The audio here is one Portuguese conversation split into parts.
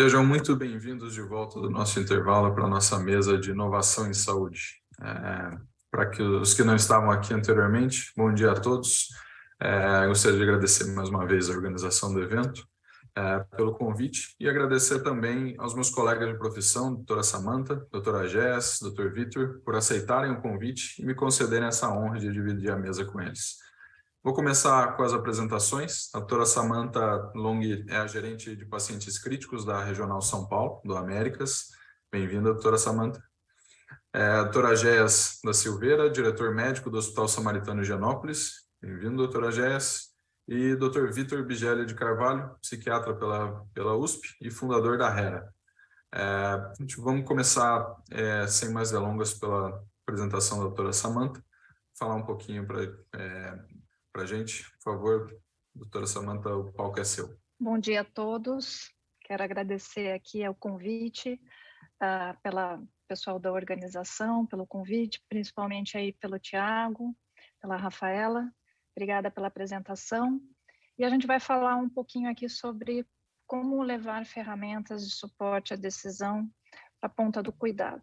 Sejam muito bem-vindos de volta do nosso intervalo para a nossa mesa de inovação em saúde. Para os que não estavam aqui anteriormente, bom dia a todos. Gostaria de agradecer mais uma vez a organização do evento pelo convite e agradecer também aos meus colegas de profissão, doutora Samantha, doutora Jess, doutor Vitor, por aceitarem o convite e me concederem essa honra de dividir a mesa com eles. Vou começar com as apresentações. A doutora Samantha Long é a gerente de pacientes críticos da Regional São Paulo, do Américas. Bem-vinda, doutora Samantha. A doutora Géas da Silveira, diretor médico do Hospital Samaritano Higienópolis. Bem-vindo, doutora Géas. E doutor Vitor Bigelli de Carvalho, psiquiatra pela USP e fundador da HERA. Vamos começar, sem mais delongas, pela apresentação da doutora Samantha. Falar um pouquinho para a gente. Por favor, doutora Samantha, o palco é seu. Bom dia a todos. Quero agradecer aqui o convite pela pessoal da organização, pelo convite, principalmente aí pelo Tiago, pela Rafaela. Obrigada pela apresentação. E a gente vai falar um pouquinho aqui sobre como levar ferramentas de suporte à decisão para a ponta do cuidado.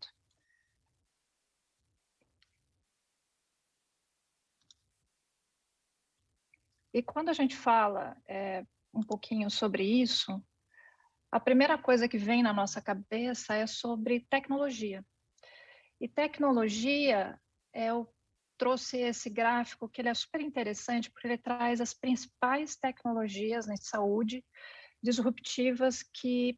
E quando a gente fala um pouquinho sobre isso, a primeira coisa que vem na nossa cabeça é sobre tecnologia. E tecnologia, eu trouxe esse gráfico que ele é super interessante porque ele traz as principais tecnologias na saúde disruptivas que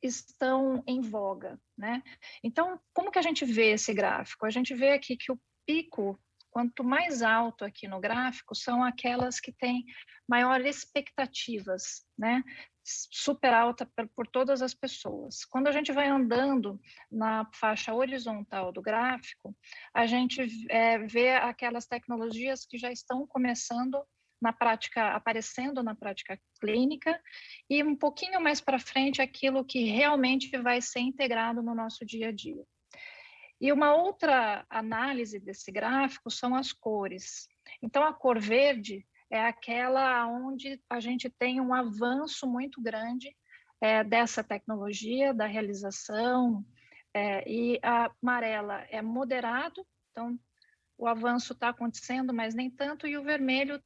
estão em voga, né? Então, como que a gente vê esse gráfico? A gente vê aqui que o pico, quanto mais alto aqui no gráfico, são aquelas que têm maiores expectativas, né? Super alta por todas as pessoas. Quando a gente vai andando na faixa horizontal do gráfico, a gente vê aquelas tecnologias que já estão começando na prática, aparecendo na prática clínica, e um pouquinho mais para frente aquilo que realmente vai ser integrado no nosso dia a dia. E uma outra análise desse gráfico são as cores. Então, a cor verde é aquela onde a gente tem um avanço muito grande dessa tecnologia, da realização, e a amarela é moderado, então o avanço está acontecendo, mas nem tanto, e o vermelho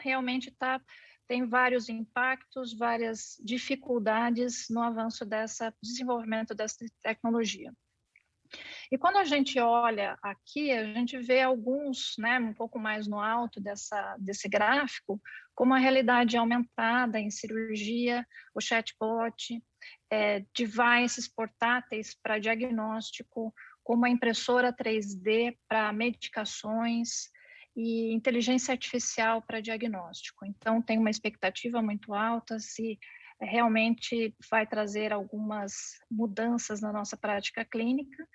realmente tem vários impactos, várias dificuldades no avanço desenvolvimento dessa tecnologia. E quando a gente olha aqui, a gente vê alguns, né, um pouco mais no alto desse gráfico, como a realidade aumentada em cirurgia, o chatbot, devices portáteis para diagnóstico, como a impressora 3D para medicações e inteligência artificial para diagnóstico. Então, tem uma expectativa muito alta se realmente vai trazer algumas mudanças na nossa prática clínica.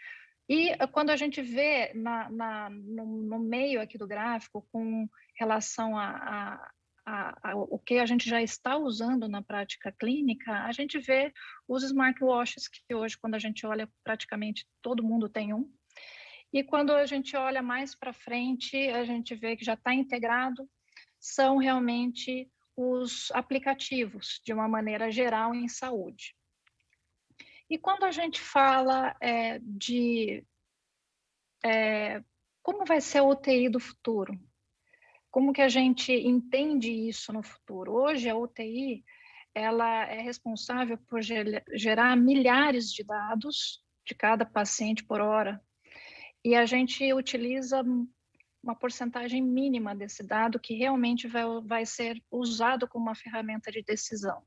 E quando a gente vê no meio aqui do gráfico, com relação o que a gente já está usando na prática clínica, a gente vê os smartwatches, que hoje, quando a gente olha, praticamente todo mundo tem um. E quando a gente olha mais para frente, a gente vê que já está integrado, são realmente os aplicativos, de uma maneira geral, em saúde. E quando a gente fala como vai ser a UTI do futuro? Como que a gente entende isso no futuro? Hoje, a UTI ela é responsável por gerar milhares de dados de cada paciente por hora, e a gente utiliza uma porcentagem mínima desse dado que realmente vai ser usado como uma ferramenta de decisão.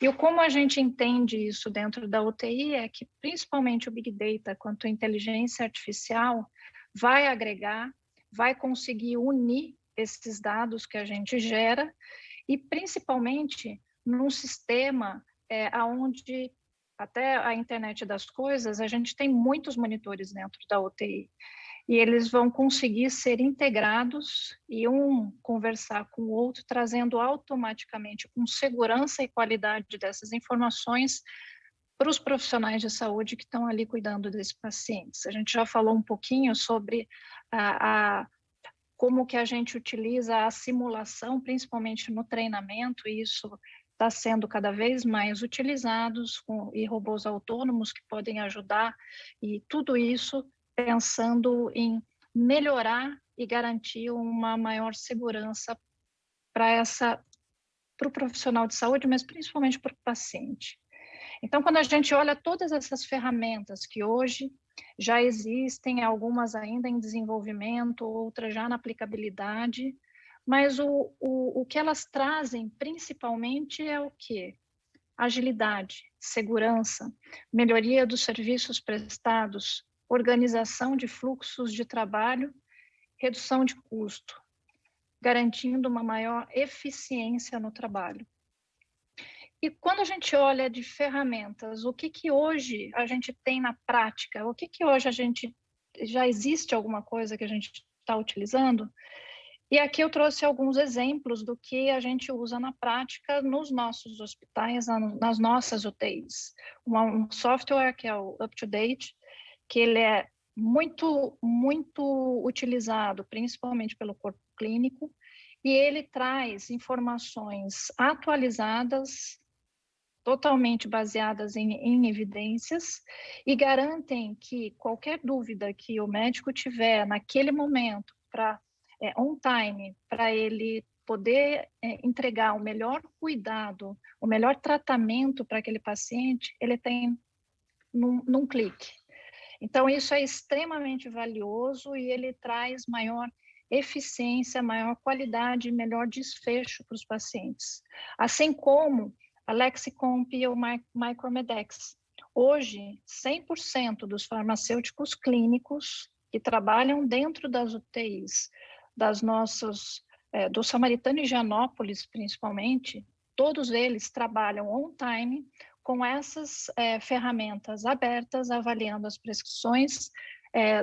E como a gente entende isso dentro da UTI é que, principalmente o Big Data, quanto a inteligência artificial, vai agregar, vai conseguir unir esses dados que a gente gera, e principalmente num sistema onde, até a internet das coisas, a gente tem muitos monitores dentro da UTI. E eles vão conseguir ser integrados e um conversar com o outro, trazendo automaticamente com segurança e qualidade dessas informações para os profissionais de saúde que estão ali cuidando desses pacientes. A gente já falou um pouquinho sobre como que a gente utiliza a simulação, principalmente no treinamento, e isso está sendo cada vez mais utilizados e robôs autônomos que podem ajudar, e tudo isso pensando em melhorar e garantir uma maior segurança para o profissional de saúde, mas principalmente para o paciente. Então, quando a gente olha todas essas ferramentas que hoje já existem, algumas ainda em desenvolvimento, outras já na aplicabilidade, mas o que elas trazem principalmente é o quê? Agilidade, segurança, melhoria dos serviços prestados, organização de fluxos de trabalho, redução de custo, garantindo uma maior eficiência no trabalho. E quando a gente olha de ferramentas, o que hoje a gente tem na prática? O que hoje já existe alguma coisa que a gente está utilizando? E aqui eu trouxe alguns exemplos do que a gente usa na prática nos nossos hospitais, nas nossas UTIs. Um software que é o UpToDate, que ele é muito utilizado, principalmente pelo corpo clínico, e ele traz informações atualizadas, totalmente baseadas em evidências, e garantem que qualquer dúvida que o médico tiver naquele momento, on time, para ele poder entregar o melhor cuidado, o melhor tratamento para aquele paciente, ele tem num clique. Então, isso é extremamente valioso e ele traz maior eficiência, maior qualidade e melhor desfecho para os pacientes. Assim como a Lexicomp e o Micromedex. Hoje, 100% dos farmacêuticos clínicos que trabalham dentro das UTIs, do Samaritano e Higienópolis, principalmente, todos eles trabalham on time com essas ferramentas abertas, avaliando as prescrições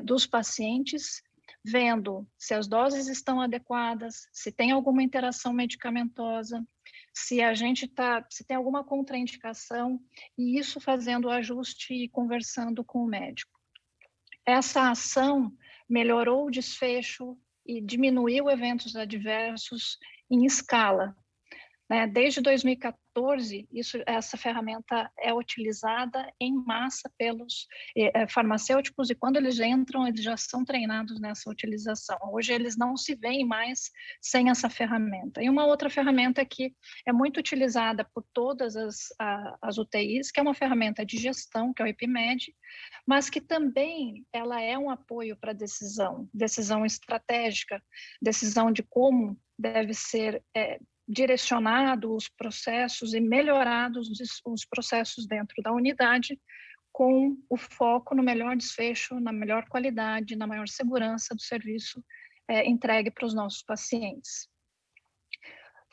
dos pacientes, vendo se as doses estão adequadas, se tem alguma interação medicamentosa, se tem alguma contraindicação, e isso fazendo o ajuste e conversando com o médico. Essa ação melhorou o desfecho e diminuiu eventos adversos em escala. Desde 2014, essa ferramenta é utilizada em massa pelos farmacêuticos, e quando eles entram, eles já são treinados nessa utilização. Hoje, eles não se veem mais sem essa ferramenta. E uma outra ferramenta que é muito utilizada por todas as UTIs, que é uma ferramenta de gestão, que é o IPMED, mas que também ela é um apoio para decisão estratégica, decisão de como deve ser direcionado os processos e melhorados os processos dentro da unidade, com o foco no melhor desfecho, na melhor qualidade, na maior segurança do serviço entregue para os nossos pacientes.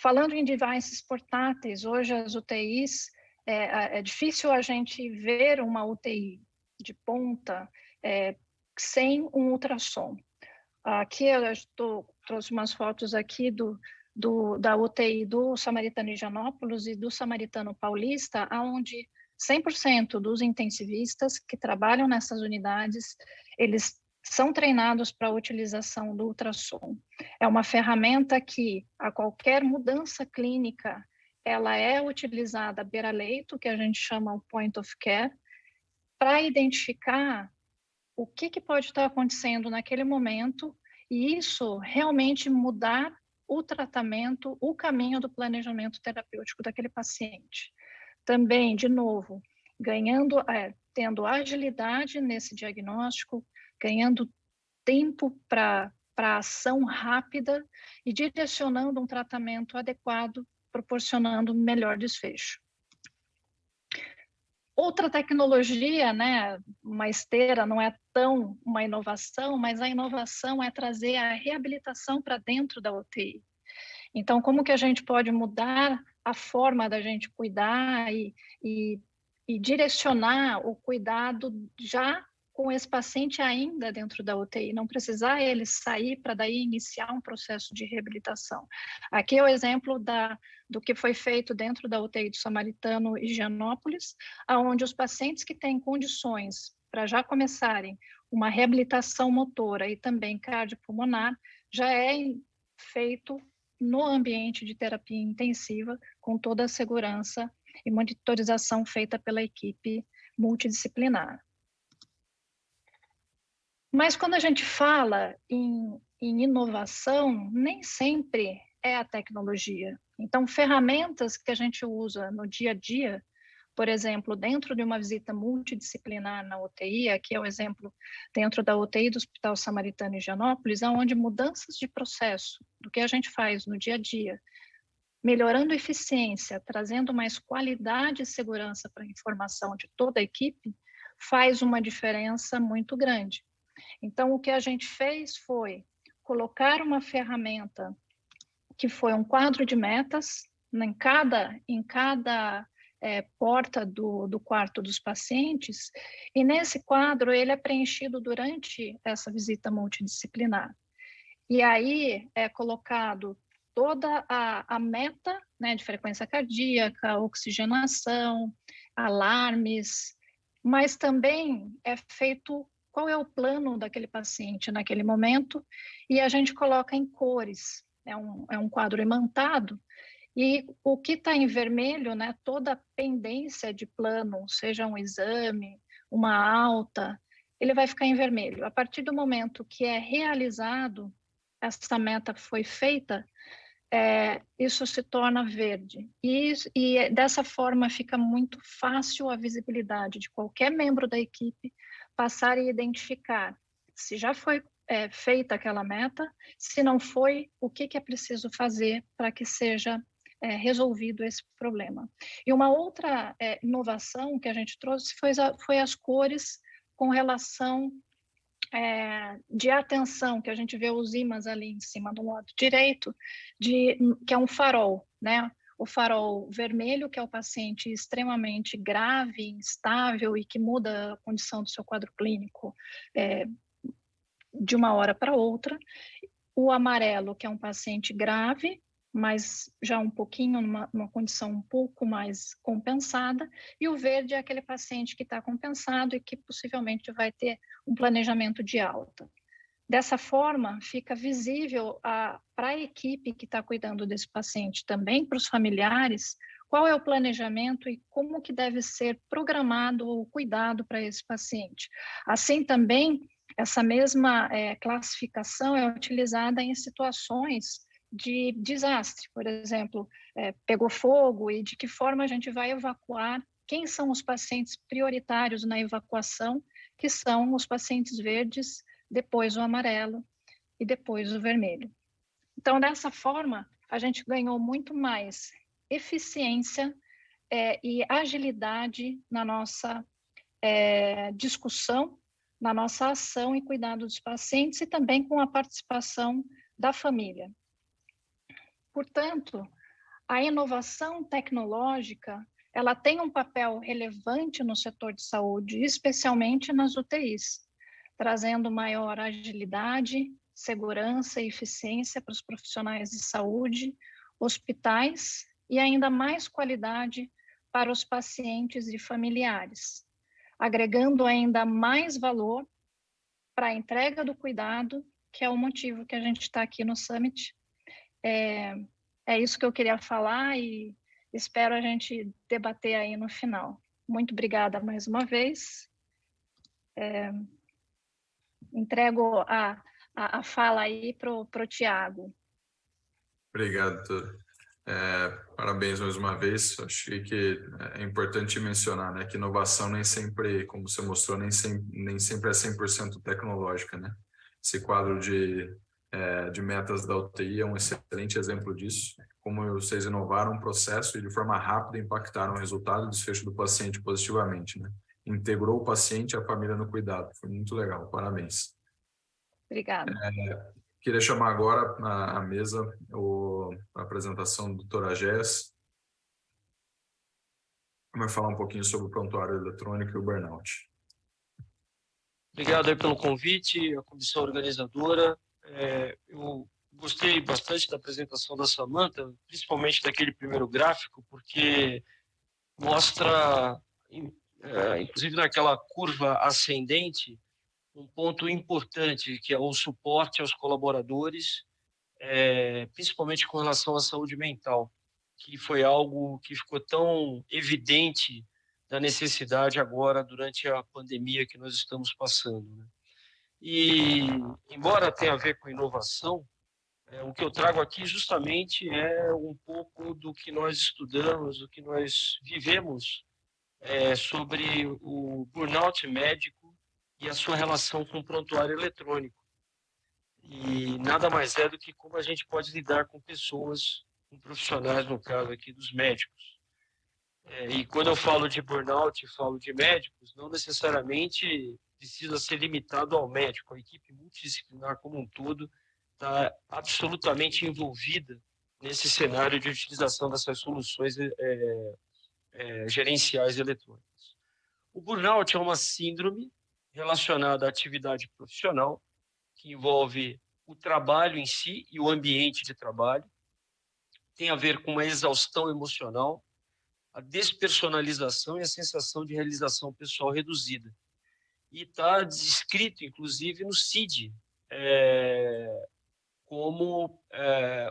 Falando em devices portáteis, hoje as UTIs, é difícil a gente ver uma UTI de ponta sem um ultrassom. Aqui eu trouxe umas fotos aqui da UTI do Samaritano Higienópolis e do Samaritano Paulista, onde 100% dos intensivistas que trabalham nessas unidades, eles são treinados para a utilização do ultrassom. É uma ferramenta que, a qualquer mudança clínica, ela é utilizada beira-leito, que a gente chama o point of care, para identificar o que pode estar acontecendo naquele momento, e isso realmente mudar o tratamento, o caminho do planejamento terapêutico daquele paciente. Também, de novo, tendo agilidade nesse diagnóstico, ganhando tempo para ação rápida e direcionando um tratamento adequado, proporcionando melhor desfecho. Outra tecnologia, uma esteira, não é tão uma inovação, mas a inovação é trazer a reabilitação para dentro da UTI. Então, como que a gente pode mudar a forma da gente cuidar e direcionar o cuidado já com esse paciente ainda dentro da UTI, não precisar ele sair para daí iniciar um processo de reabilitação. Aqui é o exemplo do que foi feito dentro da UTI do Samaritano Higienópolis, onde os pacientes que têm condições para já começarem uma reabilitação motora e também cardiopulmonar, já é feito no ambiente de terapia intensiva, com toda a segurança e monitorização feita pela equipe multidisciplinar. Mas quando a gente fala em inovação, nem sempre é a tecnologia. Então, ferramentas que a gente usa no dia a dia, por exemplo, dentro de uma visita multidisciplinar na UTI, aqui é o exemplo dentro da UTI do Hospital Samaritano em Higienópolis, onde mudanças de processo do que a gente faz no dia a dia, melhorando a eficiência, trazendo mais qualidade e segurança para a informação de toda a equipe, faz uma diferença muito grande. Então, o que a gente fez foi colocar uma ferramenta que foi um quadro de metas em cada porta do quarto dos pacientes, e nesse quadro ele é preenchido durante essa visita multidisciplinar. E aí é colocado toda a meta, né, de frequência cardíaca, oxigenação, alarmes, mas também é feito qual é o plano daquele paciente naquele momento, e a gente coloca em cores. É um quadro imantado, e o que está em vermelho, né, toda a pendência de plano, seja um exame, uma alta, ele vai ficar em vermelho. A partir do momento que é realizado, essa meta foi feita, isso se torna verde. E dessa forma fica muito fácil a visibilidade de qualquer membro da equipe passar e identificar se já foi feita aquela meta, se não foi, o que é preciso fazer para que seja resolvido esse problema. E uma outra inovação que a gente trouxe foi as cores com relação de atenção, que a gente vê os ímãs ali em cima do lado direito, que é um farol, né? O farol vermelho, que é o paciente extremamente grave, instável e que muda a condição do seu quadro clínico de uma hora para outra. O amarelo, que é um paciente grave, mas já um pouquinho numa condição um pouco mais compensada, e o verde é aquele paciente que está compensado e que possivelmente vai ter um planejamento de alta. Dessa forma, fica visível para a equipe que está cuidando desse paciente, também para os familiares, qual é o planejamento e como que deve ser programado o cuidado para esse paciente. Assim também, essa mesma classificação é utilizada em situações de desastre, por exemplo, pegou fogo e de que forma a gente vai evacuar, quem são os pacientes prioritários na evacuação, que são os pacientes verdes, depois o amarelo e depois o vermelho. Então, dessa forma, a gente ganhou muito mais eficiência e agilidade na nossa discussão, na nossa ação e cuidado dos pacientes e também com a participação da família. Portanto, a inovação tecnológica, ela tem um papel relevante no setor de saúde, especialmente nas UTIs, trazendo maior agilidade, segurança e eficiência para os profissionais de saúde, hospitais e ainda mais qualidade para os pacientes e familiares, agregando ainda mais valor para a entrega do cuidado, que é o motivo que a gente está aqui no Summit. É isso que eu queria falar e espero a gente debater aí no final. Muito obrigada mais uma vez. Entrego a fala aí para o Tiago. Obrigado, doutor. Parabéns mais uma vez. Acho que é importante mencionar, né, que inovação nem sempre, como você mostrou, nem sempre é 100% tecnológica, né? Esse quadro de metas da UTI é um excelente exemplo disso. Como vocês inovaram um processo e de forma rápida impactaram o resultado e desfecho do paciente positivamente, né? Integrou o paciente e a família no cuidado. Foi muito legal. Parabéns. Obrigada. Queria chamar agora à mesa a apresentação do Dr. Agés. Vai falar um pouquinho sobre o prontuário eletrônico e o burnout. Obrigado aí pelo convite, a comissão organizadora. Eu gostei bastante da apresentação da Samantha, principalmente daquele primeiro gráfico, porque mostra, inclusive naquela curva ascendente, um ponto importante, que é o suporte aos colaboradores principalmente com relação à saúde mental, que foi algo que ficou tão evidente da necessidade agora durante a pandemia que nós estamos passando, né? E, embora tenha a ver com inovação, o que eu trago aqui justamente é um pouco do que nós estudamos, do que nós vivemos sobre o burnout médico e a sua relação com o prontuário eletrônico. E nada mais é do que como a gente pode lidar com pessoas, com profissionais, no caso aqui, dos médicos. E quando eu falo de burnout, falo de médicos, não necessariamente precisa ser limitado ao médico. A equipe multidisciplinar como um todo está absolutamente envolvida nesse cenário de utilização dessas soluções gerenciais eletrônicas. O burnout é uma síndrome relacionada à atividade profissional, que envolve o trabalho em si e o ambiente de trabalho. Tem a ver com uma exaustão emocional, a despersonalização e a sensação de realização pessoal reduzida. E está descrito, inclusive, no CID, como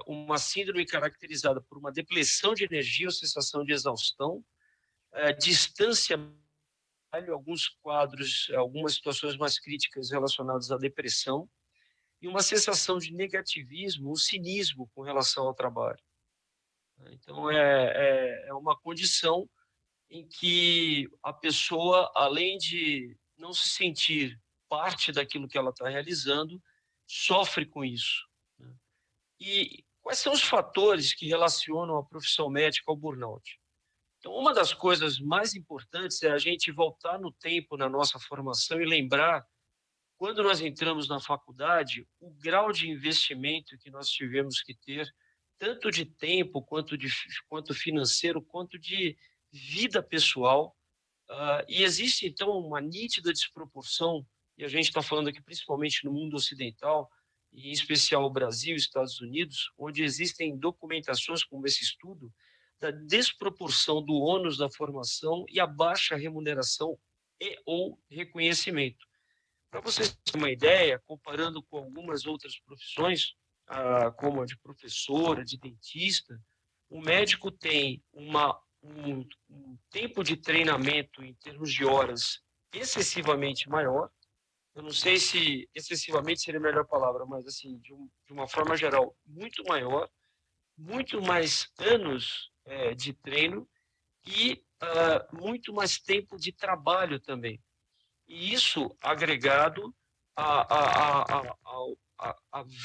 uma síndrome caracterizada por uma depleção de energia ou sensação de exaustão, distância, alguns quadros, algumas situações mais críticas relacionadas à depressão, e uma sensação de negativismo, um cinismo com relação ao trabalho. Então, é uma condição em que a pessoa, além de não se sentir parte daquilo que ela está realizando, sofre com isso. E quais são os fatores que relacionam a profissão médica ao burnout? Então, uma das coisas mais importantes é a gente voltar no tempo na nossa formação e lembrar, quando nós entramos na faculdade, o grau de investimento que nós tivemos que ter, tanto de tempo, quanto financeiro, quanto de vida pessoal. E existe, então, uma nítida desproporção, e a gente está falando aqui principalmente no mundo ocidental, e em especial o Brasil e Estados Unidos, onde existem documentações como esse estudo, da desproporção do ônus da formação e a baixa remuneração e ou reconhecimento. Para vocês terem uma ideia, comparando com algumas outras profissões, como a de professora, de dentista, o médico tem um tempo de treinamento em termos de horas excessivamente maior. Eu não sei se excessivamente seria a melhor palavra, mas assim, de uma forma geral, muito maior, muito mais anos de treino e muito mais tempo de trabalho também. E isso agregado a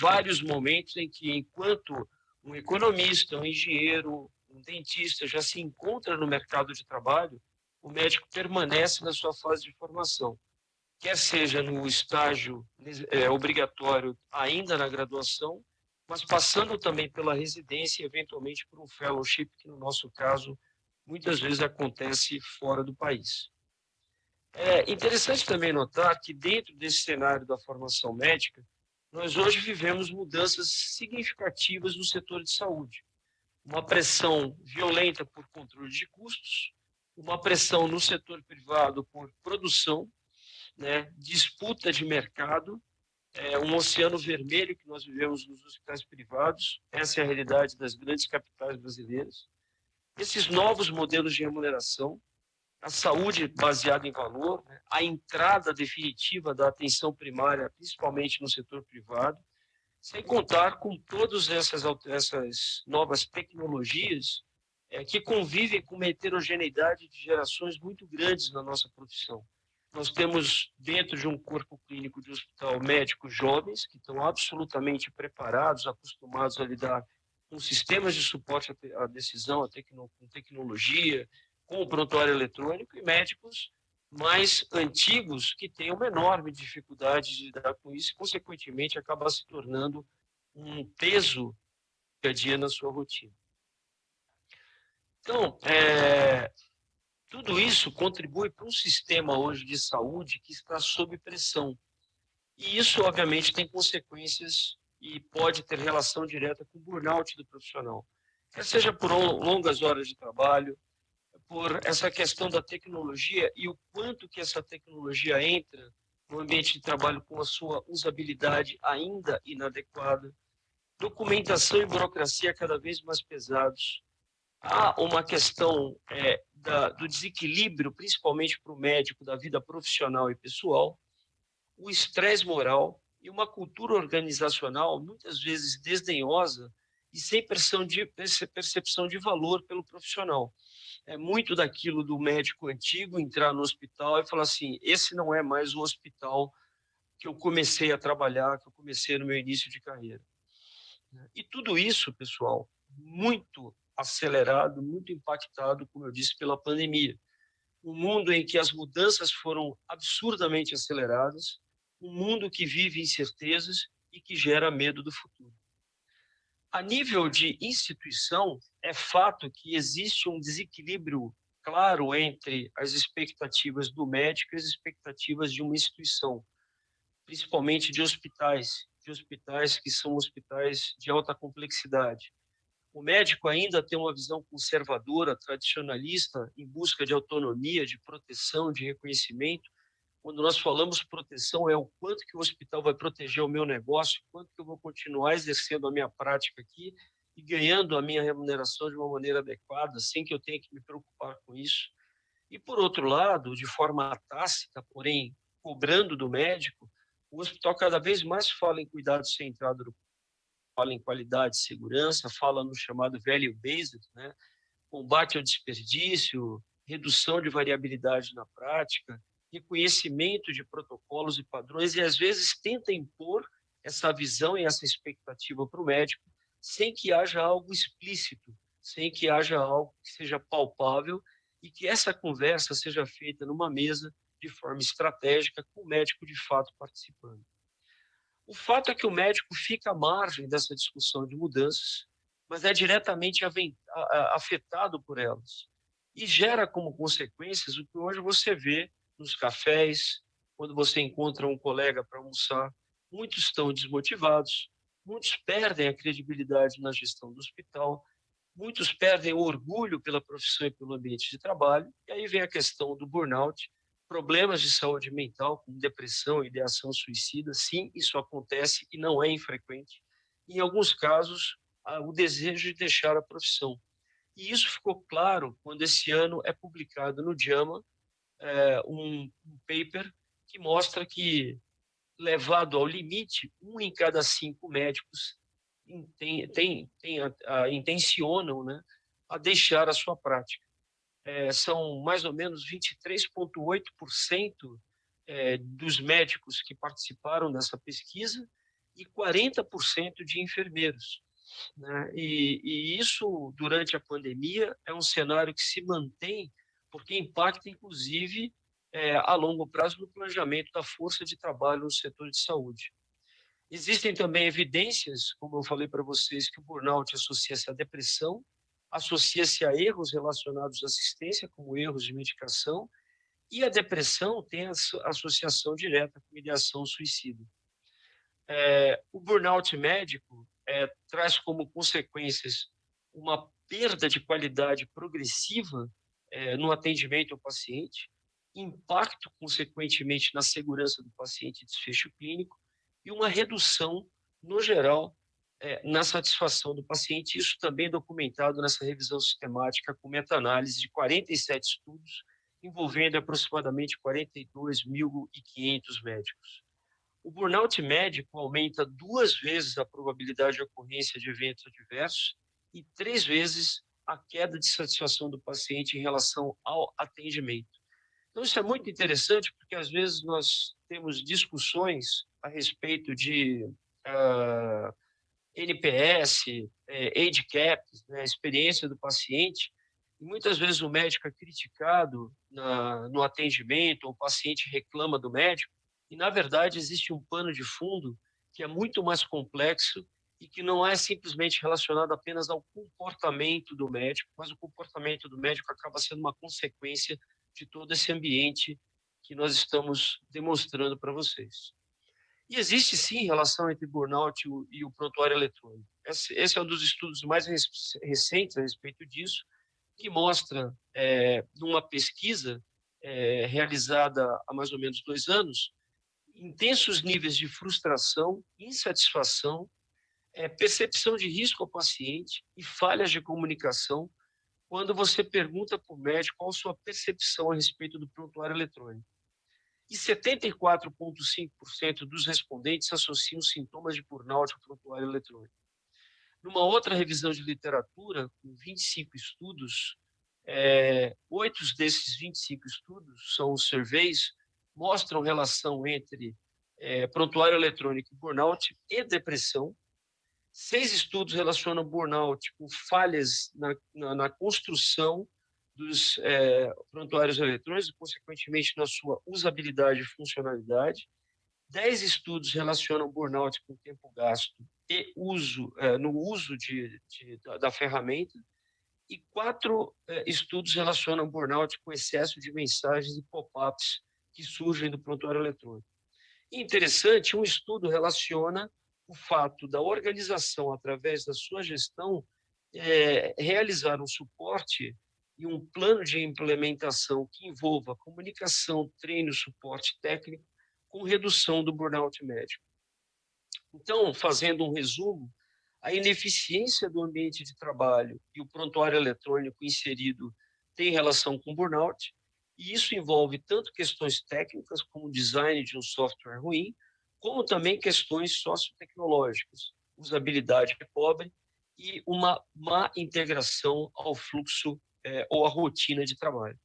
vários momentos em que, enquanto um economista, um engenheiro, um dentista já se encontra no mercado de trabalho, o médico permanece na sua fase de formação, quer seja no estágio obrigatório ainda na graduação, mas passando também pela residência e, eventualmente, por um fellowship, que, no nosso caso, muitas vezes acontece fora do país. É interessante também notar que, dentro desse cenário da formação médica, nós hoje vivemos mudanças significativas no setor de saúde. Uma pressão violenta por controle de custos, uma pressão no setor privado por produção, né, disputa de mercado, um oceano vermelho que nós vivemos nos hospitais privados. Essa é a realidade das grandes capitais brasileiras. Esses novos modelos de remuneração, a saúde baseada em valor, né, a entrada definitiva da atenção primária, principalmente no setor privado, sem contar com todas essas novas tecnologias que convivem com uma heterogeneidade de gerações muito grandes na nossa profissão. Nós temos, dentro de um corpo clínico de hospital, médicos jovens que estão absolutamente preparados, acostumados a lidar com sistemas de suporte à decisão, com tecnologia, com o prontuário eletrônico, e médicos mais antigos que têm uma enorme dificuldade de lidar com isso e, consequentemente, acaba se tornando um peso dia a dia na sua rotina. Então, tudo isso contribui para um sistema hoje de saúde que está sob pressão. E isso, obviamente, tem consequências e pode ter relação direta com o burnout do profissional. Quer seja por longas horas de trabalho, por essa questão da tecnologia e o quanto que essa tecnologia entra no ambiente de trabalho com a sua usabilidade ainda inadequada. documentação e burocracia cada vez mais pesados. Há uma questão do desequilíbrio, principalmente para o médico, da vida profissional e pessoal, o estresse moral e uma cultura organizacional muitas vezes desdenhosa e sem percepção de valor pelo profissional. É muito daquilo do médico antigo entrar no hospital e falar assim, esse não é mais o hospital que eu comecei a trabalhar, que eu comecei no meu início de carreira. E tudo isso, pessoal, muito acelerado, muito impactado, como eu disse, pela pandemia. Um mundo em que as mudanças foram absurdamente aceleradas, um mundo que vive incertezas e que gera medo do futuro. A nível de instituição, é fato que existe um desequilíbrio claro entre as expectativas do médico e as expectativas de uma instituição, principalmente de hospitais que são hospitais de alta complexidade. O médico ainda tem uma visão conservadora, tradicionalista, em busca de autonomia, de proteção, de reconhecimento. Quando nós falamos proteção, é o quanto que o hospital vai proteger o meu negócio, quanto que eu vou continuar exercendo a minha prática aqui e ganhando a minha remuneração de uma maneira adequada, sem que eu tenha que me preocupar com isso. E, por outro lado, de forma tácita, porém cobrando do médico, o hospital cada vez mais fala em cuidado centrado, fala em qualidade e segurança, fala no chamado value-based, né? Combate ao desperdício, redução de variabilidade na prática, reconhecimento de protocolos e padrões, e às vezes tenta impor essa visão e essa expectativa para o médico, sem que haja algo explícito, sem que haja algo que seja palpável e que essa conversa seja feita numa mesa de forma estratégica, com o médico de fato participando. O fato é que o médico fica à margem dessa discussão de mudanças, mas é diretamente afetado por elas. E gera como consequências o que hoje você vê nos cafés, quando você encontra um colega para almoçar. Muitos estão desmotivados, muitos perdem a credibilidade na gestão do hospital, muitos perdem o orgulho pela profissão e pelo ambiente de trabalho, e aí vem a questão do burnout, problemas de saúde mental, como depressão, ideação suicida. Sim, isso acontece e não é infrequente. Em alguns casos, o desejo de deixar a profissão. E isso ficou claro quando esse ano é publicado no JAMA um paper que mostra que, levado ao limite, 1 em cada 5 médicos intencionam, né, a deixar a sua prática. São mais ou menos 23,8% dos médicos que participaram dessa pesquisa e 40% de enfermeiros, né? E isso, durante a pandemia, é um cenário que se mantém porque impacta, inclusive, a longo prazo no planejamento da força de trabalho no setor de saúde. Existem também evidências, como eu falei para vocês, que o burnout associa-se à depressão, associa-se a erros relacionados à assistência, como erros de medicação, e a depressão tem associação direta com ideação suicida. O burnout médico traz como consequências uma perda de qualidade progressiva no atendimento ao paciente, impacto, consequentemente, na segurança do paciente e desfecho clínico, e uma redução, no geral, na satisfação do paciente. Isso também é documentado nessa revisão sistemática com meta-análise de 47 estudos, envolvendo aproximadamente 42.500 médicos. O burnout médico aumenta 2 vezes a probabilidade de ocorrência de eventos adversos e 3 vezes a queda de satisfação do paciente em relação ao atendimento. Então, isso é muito interessante, porque às vezes nós temos discussões a respeito de NPS, age caps, né, a experiência do paciente, e muitas vezes o médico é criticado no atendimento, ou o paciente reclama do médico, e na verdade existe um pano de fundo que é muito mais complexo e que não é simplesmente relacionado apenas ao comportamento do médico, mas o comportamento do médico acaba sendo uma consequência de todo esse ambiente que nós estamos demonstrando para vocês. E existe sim relação entre burnout e o prontuário eletrônico. Esse é um dos estudos mais recentes a respeito disso, que mostra, numa pesquisa realizada há mais ou menos 2 anos, intensos níveis de frustração, insatisfação percepção de risco ao paciente e falhas de comunicação quando você pergunta para o médico qual a sua percepção a respeito do prontuário eletrônico. E 74,5% dos respondentes associam sintomas de burnout ao prontuário eletrônico. Numa outra revisão de literatura, com 25 estudos, 8 desses 25 estudos são surveys, mostram relação entre prontuário eletrônico, burnout e depressão. 6 estudos relacionam burnout com falhas na construção dos prontuários eletrônicos, consequentemente na sua usabilidade e funcionalidade. 10 estudos relacionam burnout com tempo gasto e no uso da ferramenta. E 4 estudos relacionam burnout com excesso de mensagens e pop-ups que surgem do prontuário eletrônico. E interessante, um estudo relaciona o fato da organização, através da sua gestão, realizar um suporte e um plano de implementação que envolva comunicação, treino, suporte técnico, com redução do burnout médico. Então, fazendo um resumo, a ineficiência do ambiente de trabalho e o prontuário eletrônico inserido tem relação com burnout, e isso envolve tanto questões técnicas, como o design de um software ruim, como também questões sociotecnológicas, usabilidade pobre e uma má integração ao fluxo ou à rotina de trabalho.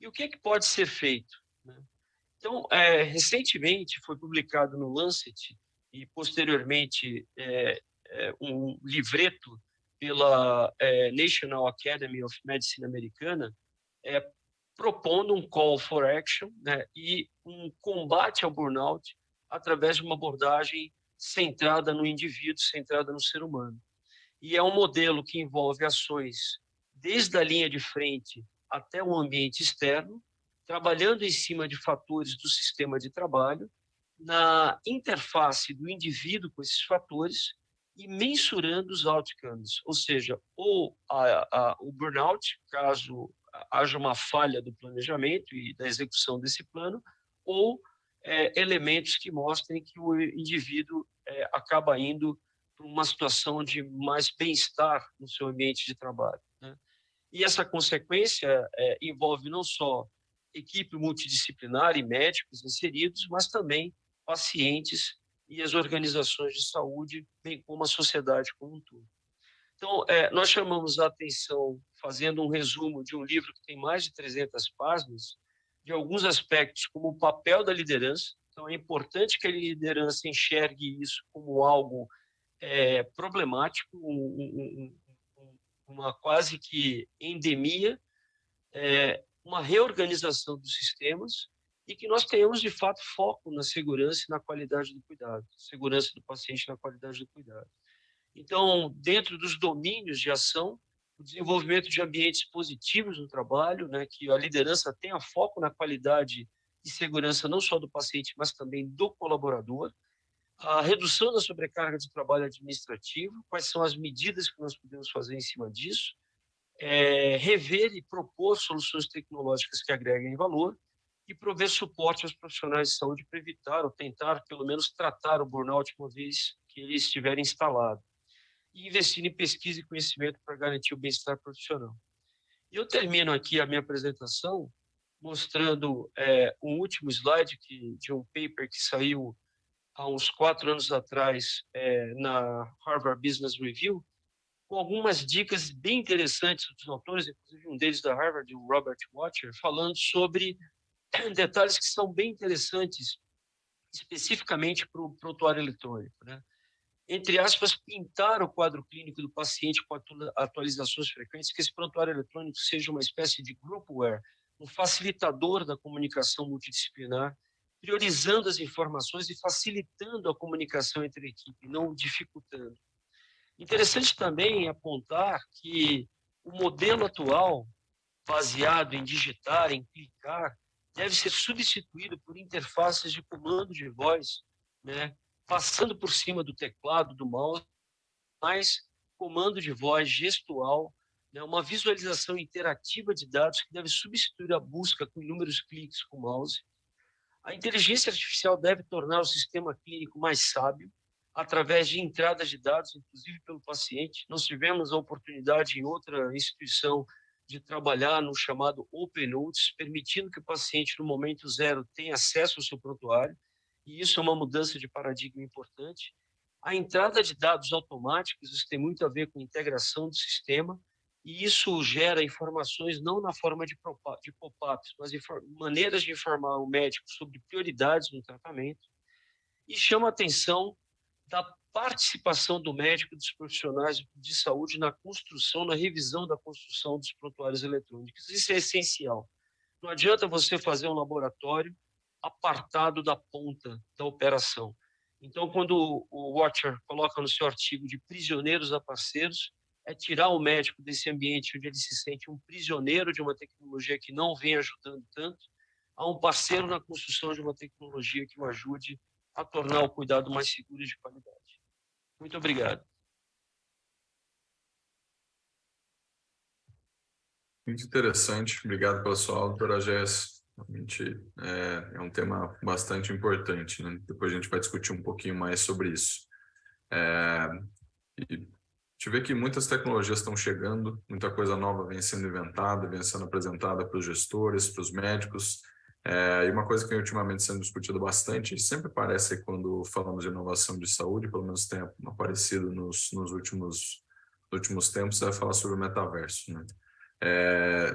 E o que pode ser feito, né? Então, recentemente foi publicado no Lancet e, posteriormente, um livreto pela National Academy of Medicine americana, propondo um call for action, né, e um combate ao burnout através de uma abordagem centrada no indivíduo, centrada no ser humano. E é um modelo que envolve ações desde a linha de frente até o ambiente externo, trabalhando em cima de fatores do sistema de trabalho, na interface do indivíduo com esses fatores e mensurando os outcomes, ou seja, o burnout, caso haja uma falha do planejamento e da execução desse plano, ou elementos que mostrem que o indivíduo acaba indo para uma situação de mais bem-estar no seu ambiente de trabalho, né? E essa consequência envolve não só equipe multidisciplinar e médicos inseridos, mas também pacientes e as organizações de saúde, bem como a sociedade como um todo. Então, nós chamamos a atenção, fazendo um resumo de um livro que tem mais de 300 páginas, de alguns aspectos, como o papel da liderança. Então, é importante que a liderança enxergue isso como algo problemático, uma quase que endemia, uma reorganização dos sistemas e que nós tenhamos, de fato, foco na segurança e na qualidade do cuidado, segurança do paciente na qualidade do cuidado. Então, dentro dos domínios de ação, o desenvolvimento de ambientes positivos no trabalho, né, que a liderança tenha foco na qualidade e segurança não só do paciente, mas também do colaborador, a redução da sobrecarga de trabalho administrativo, quais são as medidas que nós podemos fazer em cima disso, rever e propor soluções tecnológicas que agreguem valor e prover suporte aos profissionais de saúde para evitar ou tentar, pelo menos, tratar o burnout uma vez que ele estiver instalado. E investir em pesquisa e conhecimento para garantir o bem-estar profissional. E eu termino aqui a minha apresentação mostrando um último slide de um paper que saiu há uns 4 anos atrás na Harvard Business Review, com algumas dicas bem interessantes dos autores, inclusive um deles da Harvard, o Robert Watcher, falando sobre detalhes que são bem interessantes, especificamente para o prontuário eletrônico, né? Entre aspas, pintar o quadro clínico do paciente com atualizações frequentes, que esse prontuário eletrônico seja uma espécie de groupware, um facilitador da comunicação multidisciplinar, priorizando as informações e facilitando a comunicação entre a equipe, não dificultando. Interessante também apontar que o modelo atual, baseado em digitar, em clicar, deve ser substituído por interfaces de comando de voz, né, passando por cima do teclado, do mouse, mas comando de voz gestual, né, uma visualização interativa de dados que deve substituir a busca com inúmeros cliques com o mouse. A inteligência artificial deve tornar o sistema clínico mais sábio, através de entradas de dados, inclusive pelo paciente. Nós tivemos a oportunidade em outra instituição de trabalhar no chamado Open Notes, permitindo que o paciente, no momento zero, tenha acesso ao seu prontuário, e isso é uma mudança de paradigma importante. A entrada de dados automáticos, isso tem muito a ver com integração do sistema, e isso gera informações não na forma de pop-ups, mas maneiras de informar o médico sobre prioridades no tratamento, e chama a atenção da participação do médico e dos profissionais de saúde na construção, na revisão da construção dos prontuários eletrônicos. Isso é essencial. Não adianta você fazer um laboratório apartado da ponta da operação. Então, quando o Watcher coloca no seu artigo de prisioneiros a parceiros, é tirar o médico desse ambiente onde ele se sente um prisioneiro de uma tecnologia que não vem ajudando tanto, a um parceiro na construção de uma tecnologia que o ajude a tornar o cuidado mais seguro e de qualidade. Muito obrigado. Muito interessante. Obrigado pela sua aula, doutora Jéssica. Realmente é um tema bastante importante, né? Depois a gente vai discutir um pouquinho mais sobre isso. E a gente vê que muitas tecnologias estão chegando, muita coisa nova vem sendo inventada, vem sendo apresentada para os gestores, para os médicos. E uma coisa que vem ultimamente sendo discutida bastante, e sempre aparece quando falamos de inovação de saúde, pelo menos tem aparecido nos últimos tempos, é falar sobre o metaverso, né?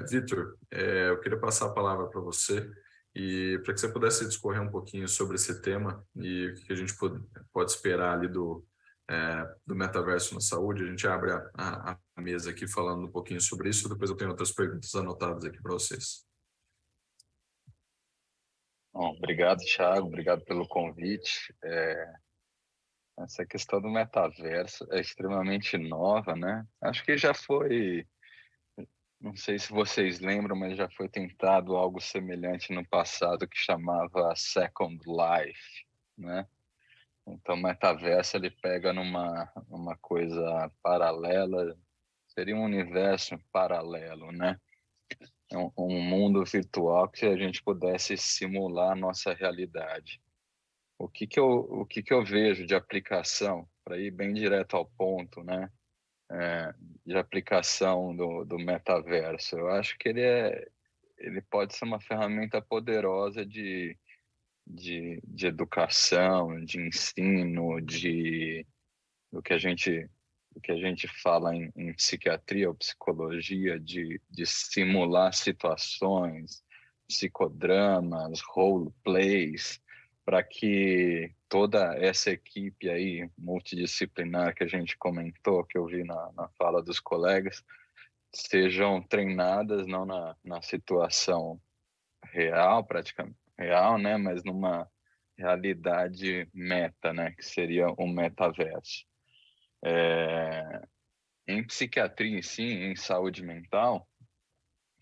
Vitor, eu queria passar a palavra para você e para que você pudesse discorrer um pouquinho sobre esse tema e o que a gente pode esperar ali do metaverso na saúde. A gente abre a mesa aqui falando um pouquinho sobre isso, depois eu tenho outras perguntas anotadas aqui para vocês. Bom, obrigado, Thiago, obrigado pelo convite. Essa questão do metaverso é extremamente nova, né? Acho que já foi, não sei se vocês lembram, mas já foi tentado algo semelhante no passado que chamava Second Life, né? Então, metaverso ele pega numa coisa paralela, seria um universo paralelo, né? Um mundo virtual que a gente pudesse simular a nossa realidade. O que que eu vejo de aplicação, para ir bem direto ao ponto, né? De aplicação do metaverso? Eu acho que ele pode ser uma ferramenta poderosa de educação, de ensino, do que a gente fala em psiquiatria ou psicologia, de simular situações, psicodramas, role plays, para que toda essa equipe aí multidisciplinar que a gente comentou, que eu vi na fala dos colegas, sejam treinadas não na situação real, praticamente real, né, mas numa realidade meta, né, que seria o metaverso. Em psiquiatria, sim, em saúde mental,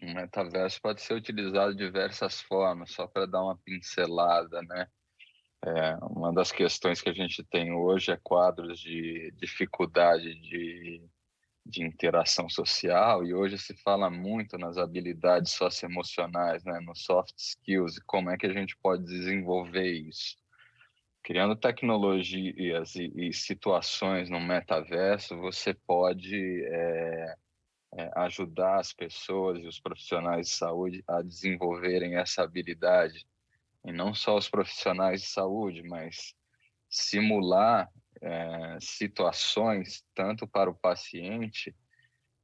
o metaverso pode ser utilizado de diversas formas, só para dar uma pincelada, né? Uma das questões que a gente tem hoje é quadros de dificuldade de interação social, e hoje se fala muito nas habilidades socioemocionais, né? Nos soft skills, e como é que a gente pode desenvolver isso. Criando tecnologias e situações no metaverso, você pode ajudar as pessoas e os profissionais de saúde a desenvolverem essa habilidade. E não só os profissionais de saúde, mas simular situações, tanto para o paciente,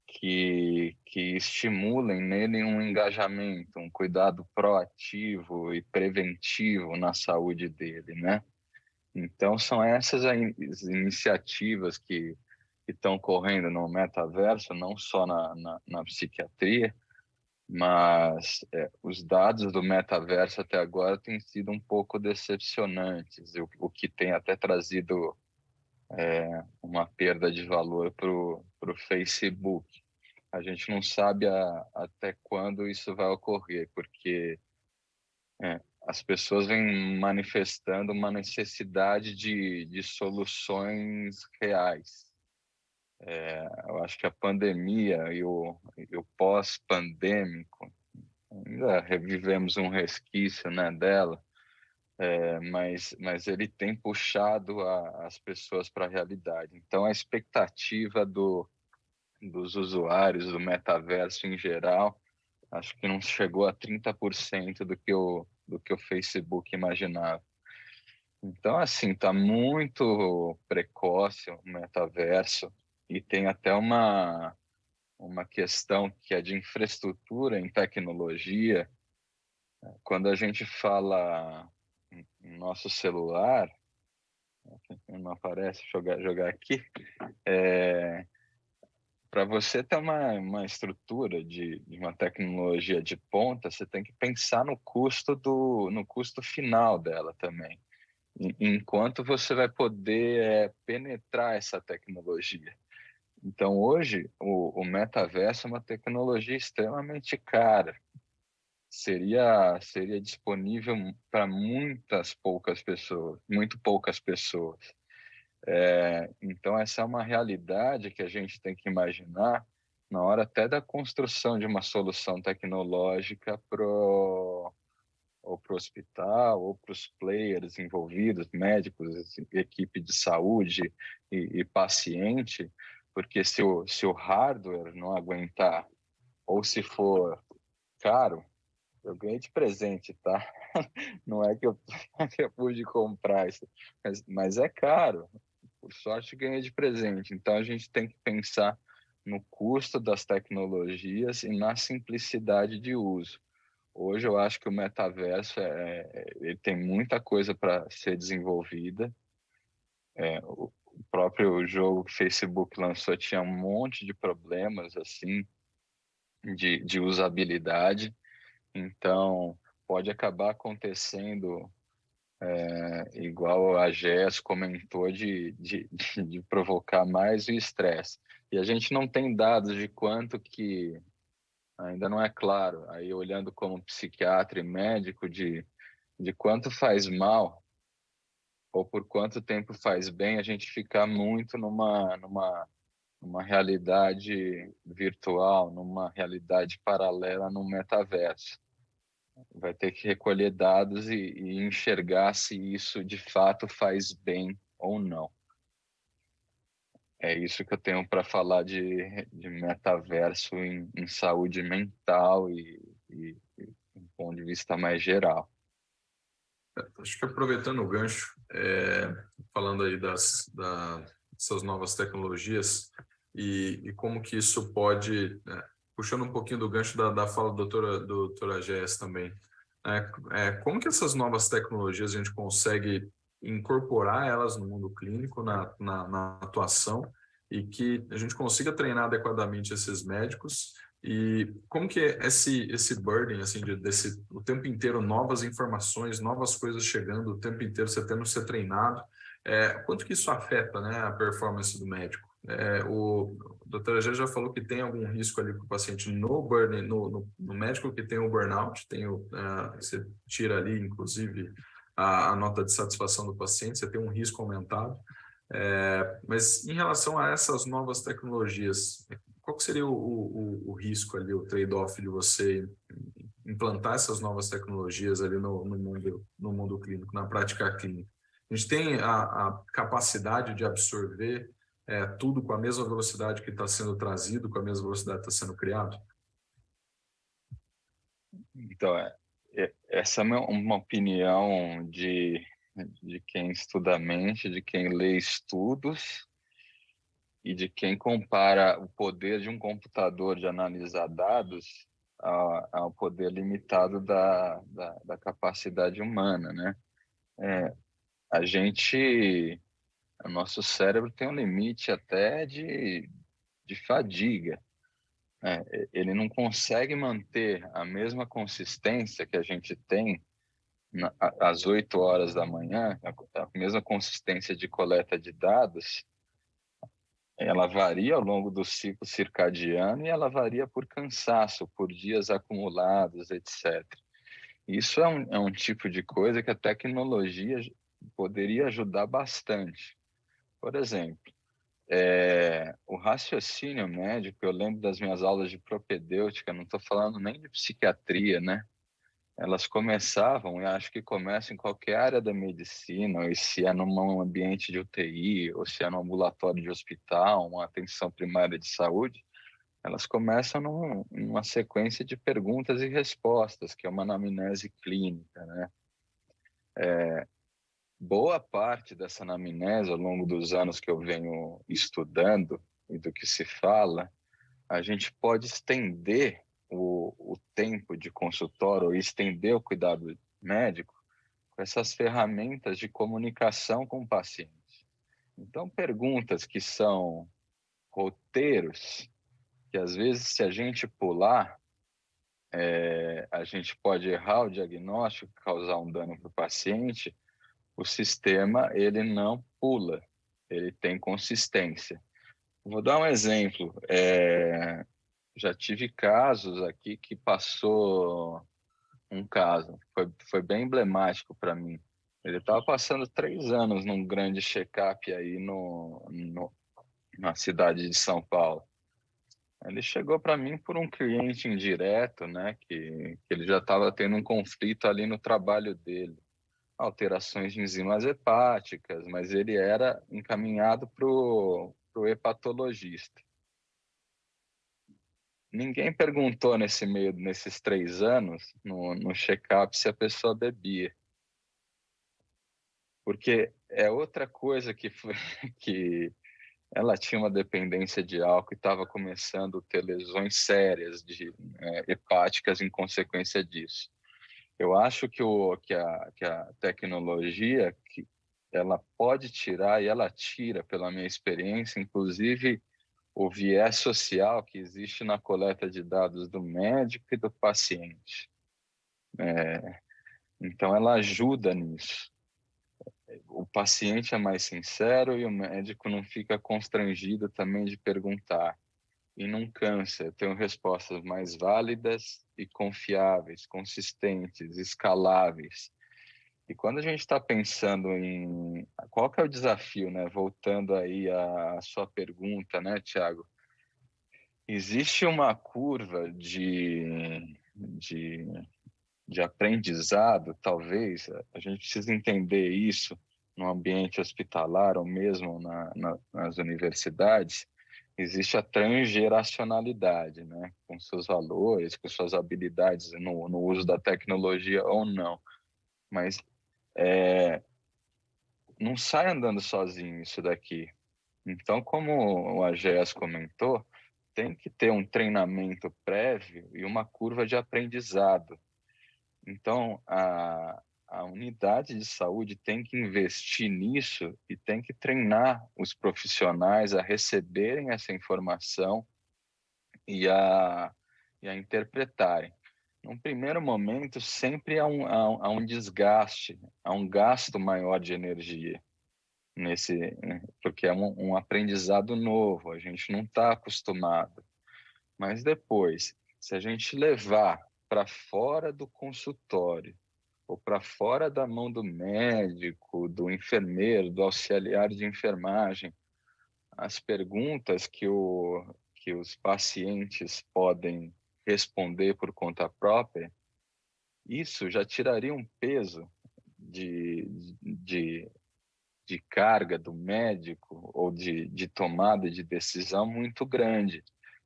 que estimulem nele um engajamento, um cuidado proativo e preventivo na saúde dele, né? Então, são essas as iniciativas que estão correndo no metaverso, não só na psiquiatria, mas os dados do metaverso até agora têm sido um pouco decepcionantes, o que tem até trazido uma perda de valor para o Facebook. A gente não sabe até quando isso vai ocorrer, porque as pessoas vêm manifestando uma necessidade de soluções reais. Eu acho que a pandemia e o pós-pandêmico, ainda revivemos um resquício, né, dela, mas ele tem puxado as pessoas para a realidade. Então, a expectativa dos usuários do metaverso em geral, acho que não chegou a 30% do que o Facebook imaginava. Então, assim, está muito precoce o metaverso e tem até uma questão que é de infraestrutura em tecnologia. Quando a gente fala em nosso celular, não aparece, jogar aqui, para você ter uma estrutura de uma tecnologia de ponta, você tem que pensar no custo final dela também, enquanto você vai poder penetrar essa tecnologia. Então, hoje, o metaverso é uma tecnologia extremamente cara. Seria disponível para muito poucas pessoas. Então, essa é uma realidade que a gente tem que imaginar na hora até da construção de uma solução tecnológica ou para o hospital, ou para os players envolvidos, médicos, equipe de saúde e paciente, porque se o hardware não aguentar, ou se for caro, eu ganhei de presente, tá? Não é que eu pude comprar isso, mas é caro. Por sorte, ganhei de presente. Então, a gente tem que pensar no custo das tecnologias e na simplicidade de uso. Hoje, eu acho que o metaverso ele tem muita coisa para ser desenvolvida. O próprio jogo que o Facebook lançou tinha um monte de problemas assim de usabilidade. Então, pode acabar acontecendo, igual a Jess comentou, de provocar mais o estresse. E a gente não tem dados de quanto que, ainda não é claro, aí olhando como psiquiatra e médico, de quanto faz mal ou por quanto tempo faz bem a gente ficar muito numa realidade virtual, numa realidade paralela no metaverso. Vai ter que recolher dados e enxergar se isso de fato faz bem ou não. É isso que eu tenho para falar de metaverso em saúde mental e um ponto de vista mais geral. Acho que aproveitando o gancho, falando aí dessas novas tecnologias e como que isso pode, puxando um pouquinho do gancho da fala da doutora Jess também, como que essas novas tecnologias a gente consegue incorporar elas no mundo clínico, na atuação, e que a gente consiga treinar adequadamente esses médicos, e como que é esse burden, assim, o tempo inteiro, novas informações, novas coisas chegando, o tempo inteiro você tendo que ser treinado, quanto que isso afeta, né, a performance do médico? O doutor Agé já falou que tem algum risco ali para o paciente no burden, no médico que tem o burnout, você tira ali, inclusive, a nota de satisfação do paciente, você tem um risco aumentado. Mas em relação a essas novas tecnologias, qual que seria o risco ali, o trade-off de você implantar essas novas tecnologias ali no mundo clínico, na prática clínica? A gente tem a capacidade de absorver tudo com a mesma velocidade que está sendo trazido, com a mesma velocidade que está sendo criado? Então, essa é uma opinião de quem estuda a mente, de quem lê estudos e de quem compara o poder de um computador de analisar dados ao poder limitado da capacidade humana, né? O nosso cérebro tem um limite até de fadiga. Ele não consegue manter a mesma consistência que a gente tem às 8 horas da manhã, a mesma consistência de coleta de dados. Ela varia ao longo do ciclo circadiano e ela varia por cansaço, por dias acumulados, etc. Isso é um tipo de coisa que a tecnologia poderia ajudar bastante. Por exemplo, o raciocínio médico, eu lembro das minhas aulas de propedêutica, não estou falando nem de psiquiatria, né? elas começavam, e acho que começam em qualquer área da medicina, ou se é num ambiente de UTI, ou se é num ambulatório de hospital, uma atenção primária de saúde, elas começam numa sequência de perguntas e respostas, que é uma anamnese clínica, né? Boa parte dessa anamnese, ao longo dos anos que eu venho estudando e do que se fala, a gente pode estender o tempo de consultório ou estender o cuidado médico com essas ferramentas de comunicação com o paciente. Então, perguntas que são roteiros, que às vezes, se a gente pular, a gente pode errar o diagnóstico, causar um dano para o paciente. O sistema, ele não pula, ele tem consistência. Vou dar um exemplo. Já tive casos aqui que passou um caso, foi bem emblemático para mim. Ele estava passando 3 anos num grande check-up aí na cidade de São Paulo. Ele chegou para mim por um cliente indireto, né, que ele já estava tendo um conflito ali no trabalho dele. Alterações de enzimas hepáticas, mas ele era encaminhado para o hepatologista. Ninguém perguntou nesses 3 anos, no check-up, se a pessoa bebia. Porque é outra coisa que ela tinha uma dependência de álcool e estava começando a ter lesões sérias hepáticas em consequência disso. Eu acho que a tecnologia, ela pode tirar, e ela tira, pela minha experiência, inclusive o viés social que existe na coleta de dados do médico e do paciente. Então, ela ajuda nisso. O paciente é mais sincero e o médico não fica constrangido também de perguntar. E não cansa, eu tenho respostas mais válidas e confiáveis, consistentes, escaláveis. E quando a gente está pensando em qual que é o desafio, né? Voltando aí à sua pergunta, né, Tiago? Existe uma curva de aprendizado, talvez, a gente precisa entender isso no ambiente hospitalar ou mesmo nas universidades. Existe a transgeracionalidade, né? Com seus valores, com suas habilidades no uso da tecnologia ou não. Mas não sai andando sozinho isso daqui. Então, como o AGS comentou, tem que ter um treinamento prévio e uma curva de aprendizado. Então, a unidade de saúde tem que investir nisso e tem que treinar os profissionais a receberem essa informação e a interpretarem. Num primeiro momento, sempre há um desgaste, há um gasto maior de energia, porque é um aprendizado novo, a gente não está acostumado. Mas depois, se a gente levar para fora do consultório, ou para fora da mão do médico, do enfermeiro, do auxiliar de enfermagem, as perguntas que os pacientes podem responder por conta própria, isso já tiraria um peso de carga do médico ou de tomada de decisão muito grande,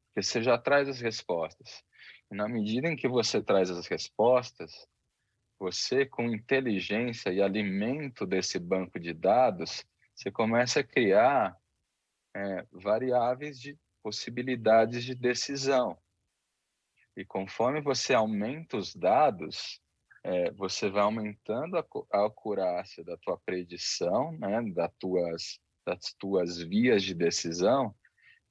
porque você já traz as respostas. E na medida em que você traz as respostas, você, com inteligência e alimento desse banco de dados, você começa a criar variáveis de possibilidades de decisão. E conforme você aumenta os dados, você vai aumentando a acurácia da tua predição, né, das tuas vias de decisão.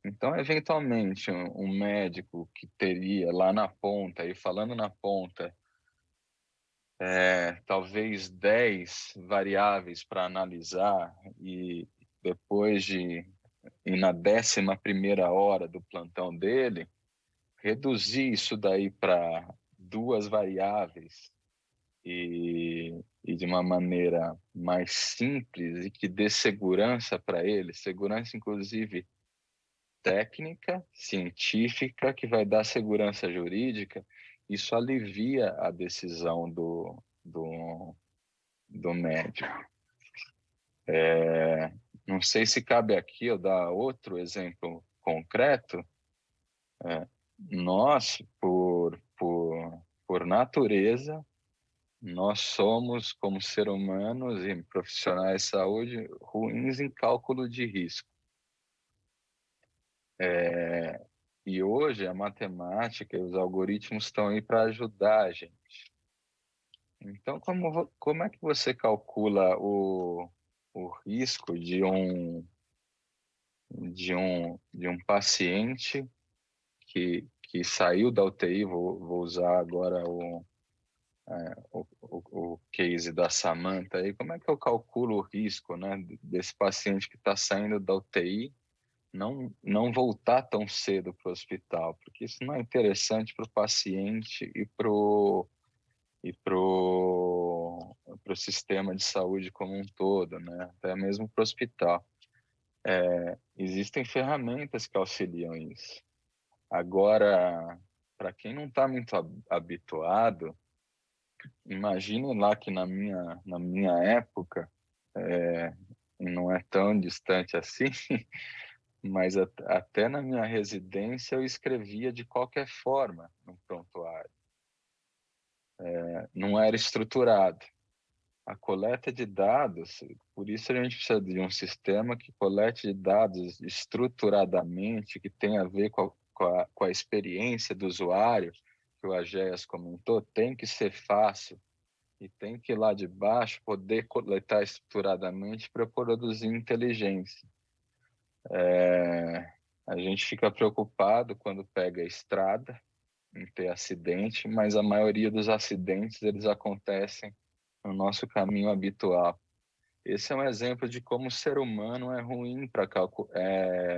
Então, eventualmente, um médico que teria lá na ponta, e falando na ponta, talvez 10 variáveis para analisar, e depois e na 11ª hora do plantão dele, reduzir isso daí para 2 variáveis e de uma maneira mais simples e que dê segurança para ele, segurança inclusive técnica, científica, que vai dar segurança jurídica, isso alivia a decisão do médico. Não sei se cabe aqui eu dar outro exemplo concreto. Nós, por natureza, nós somos, como seres humanos e profissionais de saúde, ruins em cálculo de risco. E hoje a matemática e os algoritmos estão aí para ajudar a gente. Então, como é que você calcula o risco de um paciente que saiu da UTI? Vou usar agora o case da Samantha aí. Como é que eu calculo o risco, né, desse paciente que está saindo da UTI não voltar tão cedo para o hospital? Porque isso não é interessante para o paciente e para o sistema de saúde como um todo, né? Até mesmo para o hospital. Existem ferramentas que auxiliam isso. Agora, para quem não está muito habituado, imagine lá que na minha época, não é tão distante assim, mas até na minha residência eu escrevia de qualquer forma no prontuário. Não era estruturado. A coleta de dados, por isso a gente precisa de um sistema que colete dados estruturadamente, que tem a ver com a experiência do usuário, que o Agéas comentou. Tem que ser fácil e tem que ir lá de baixo poder coletar estruturadamente para produzir inteligência. A gente fica preocupado quando pega a estrada em ter acidente, mas a maioria dos acidentes eles acontecem no nosso caminho habitual. Esse é um exemplo de como o ser humano é ruim para cálculo,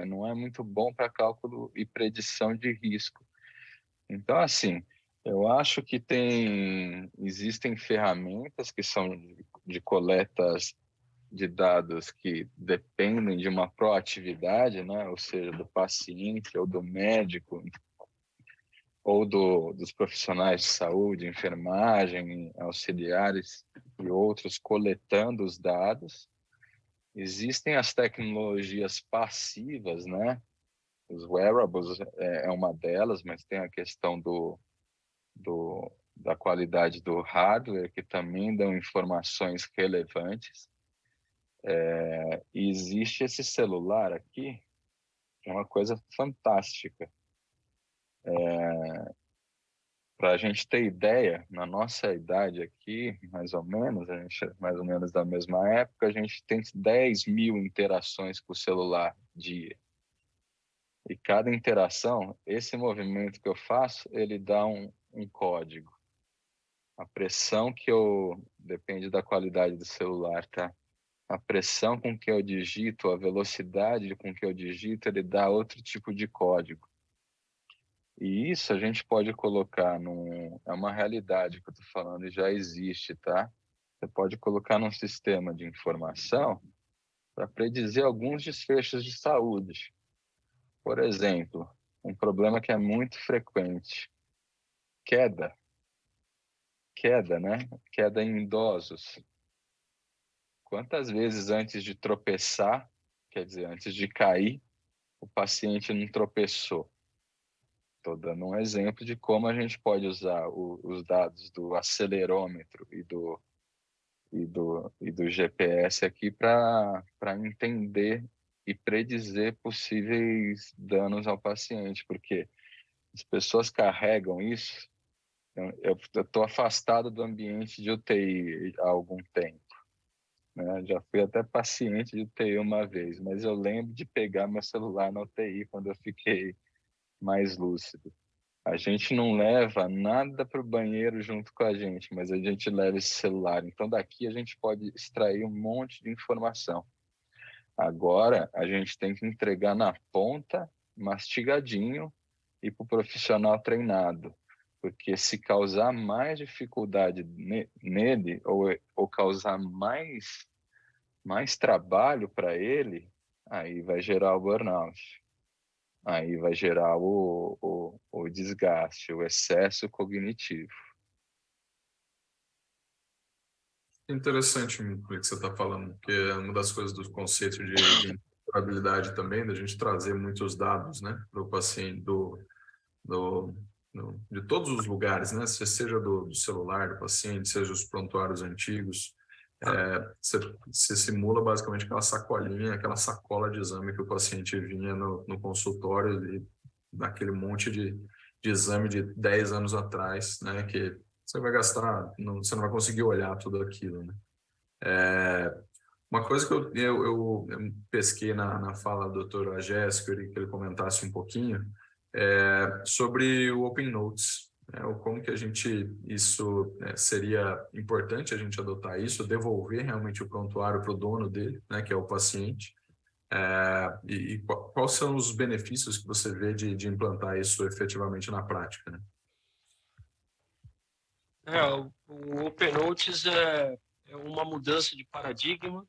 não é muito bom para cálculo e predição de risco. Então, assim, eu acho que existem ferramentas que são de coletas de dados que dependem de uma proatividade, né? Ou seja, do paciente ou do médico ou dos profissionais de saúde, enfermagem, auxiliares e outros coletando os dados. Existem as tecnologias passivas, né? Os wearables é uma delas, mas tem a questão da qualidade do hardware, que também dão informações relevantes. E existe esse celular aqui, que é uma coisa fantástica. Para a gente ter ideia, na nossa idade aqui, mais ou menos, a gente é mais ou menos da mesma época, a gente tem 10 mil interações com o celular dia. E cada interação, esse movimento que eu faço, ele dá um código. A pressão depende da qualidade do celular, tá? A pressão com que eu digito, a velocidade com que eu digito, ele dá outro tipo de código. E isso a gente pode colocar é uma realidade que eu estou falando e já existe, tá? Você pode colocar num sistema de informação para predizer alguns desfechos de saúde. Por exemplo, um problema que é muito frequente: queda, né? Queda em idosos. Quantas vezes antes de tropeçar, quer dizer, antes de cair, o paciente não tropeçou? Estou dando um exemplo de como a gente pode usar os dados do acelerômetro e do GPS aqui para entender e predizer possíveis danos ao paciente, porque as pessoas carregam isso. Eu estou afastado do ambiente de UTI há algum tempo, né? Já fui até paciente de UTI uma vez, mas eu lembro de pegar meu celular na UTI quando eu fiquei mais lúcido. A gente não leva nada para o banheiro junto com a gente, mas a gente leva esse celular. Então, daqui a gente pode extrair um monte de informação. Agora, a gente tem que entregar na ponta, mastigadinho, e para o profissional treinado. Porque se causar mais dificuldade nele, ou causar mais trabalho para ele, aí vai gerar o burnout. Aí vai gerar o desgaste, o excesso cognitivo. Interessante o que você está falando, porque é uma das coisas do conceito de interoperabilidade também, da gente trazer muitos dados, né, para o paciente, do, de todos os lugares, né, seja do celular do paciente, seja os prontuários antigos, você simula basicamente aquela sacolinha, aquela sacola de exame que o paciente vinha no consultório e naquele monte de exame de 10 anos atrás, né, que você vai gastar, você não vai conseguir olhar tudo aquilo, né? Uma coisa que eu pesquei na fala do Dr. Agés, que ele comentasse um pouquinho, sobre o Open Notes, né, o como que seria importante a gente adotar isso, devolver realmente o prontuário para o dono dele, né, que é o paciente, e quais são os benefícios que você vê de implantar isso efetivamente na prática, né? O Open Notes é uma mudança de paradigma,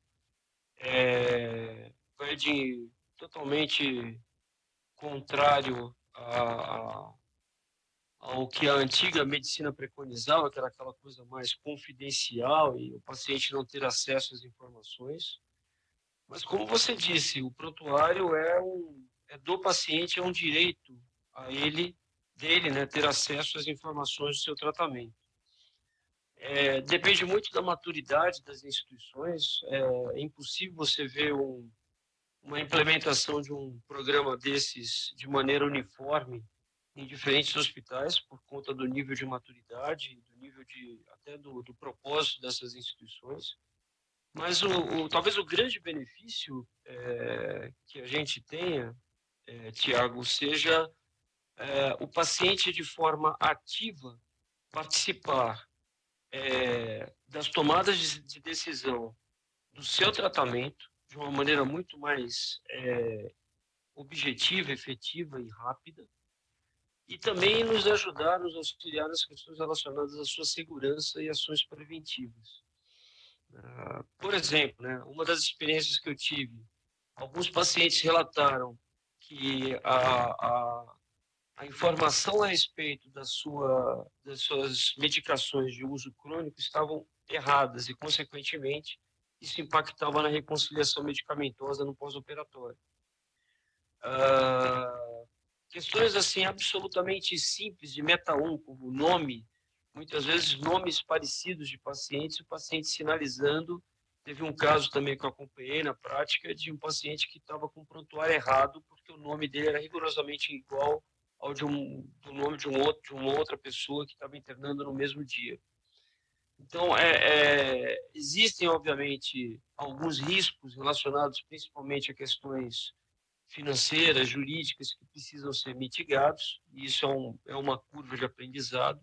vai de totalmente contrário ao que a antiga medicina preconizava, que era aquela coisa mais confidencial e o paciente não ter acesso às informações. Mas, como você disse, o prontuário é do paciente, é um direito a dele, né, ter acesso às informações do seu tratamento. Depende muito da maturidade das instituições. É impossível você ver uma implementação de um programa desses de maneira uniforme em diferentes hospitais por conta do nível de maturidade, do nível até do propósito dessas instituições. Mas talvez o grande benefício que a gente tenha, Tiago, seja o paciente de forma ativa participar das tomadas de decisão do seu tratamento de uma maneira muito mais objetiva, efetiva e rápida, e também nos ajudar, nos auxiliar nas questões relacionadas à sua segurança e ações preventivas. Por exemplo, né, uma das experiências que eu tive, alguns pacientes relataram que a informação a respeito das suas medicações de uso crônico estavam erradas e, consequentemente, isso impactava na reconciliação medicamentosa no pós-operatório. Questões assim absolutamente simples de meta 1, como nome, muitas vezes nomes parecidos de pacientes, o paciente sinalizando. Teve um caso também que eu acompanhei na prática de um paciente que estava com o prontuário errado porque o nome dele era rigorosamente igual ao do nome de uma outra pessoa que estava internando no mesmo dia. Então, existem, obviamente, alguns riscos relacionados principalmente a questões financeiras, jurídicas, que precisam ser mitigados, e isso é uma curva de aprendizado,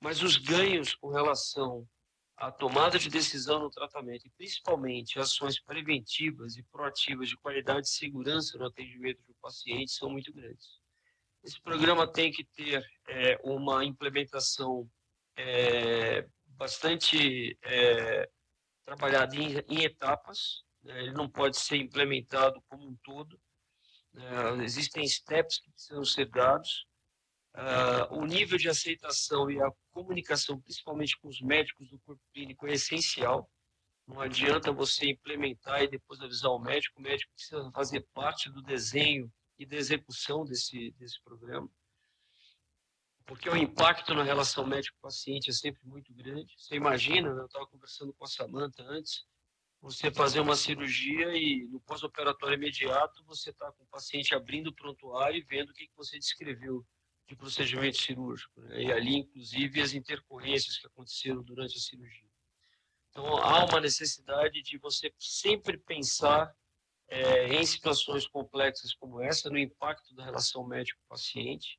mas os ganhos com relação à tomada de decisão no tratamento, e principalmente ações preventivas e proativas de qualidade e segurança no atendimento do paciente, são muito grandes. Esse programa tem que ter uma implementação bastante trabalhada em etapas, né? Ele não pode ser implementado como um todo. Existem steps que precisam ser dados. O nível de aceitação e a comunicação, principalmente com os médicos do corpo clínico, é essencial. Não adianta você implementar e depois avisar o médico precisa fazer parte do desenho e da execução desse programa, porque o impacto na relação médico-paciente é sempre muito grande. Você imagina, eu estava conversando com a Samantha antes, você fazer uma cirurgia e no pós-operatório imediato você está com o paciente abrindo o prontuário e vendo o que você descreveu de procedimento cirúrgico, né? E ali, inclusive, as intercorrências que aconteceram durante a cirurgia. Então, há uma necessidade de você sempre pensar em situações complexas como essa, no impacto da relação médico-paciente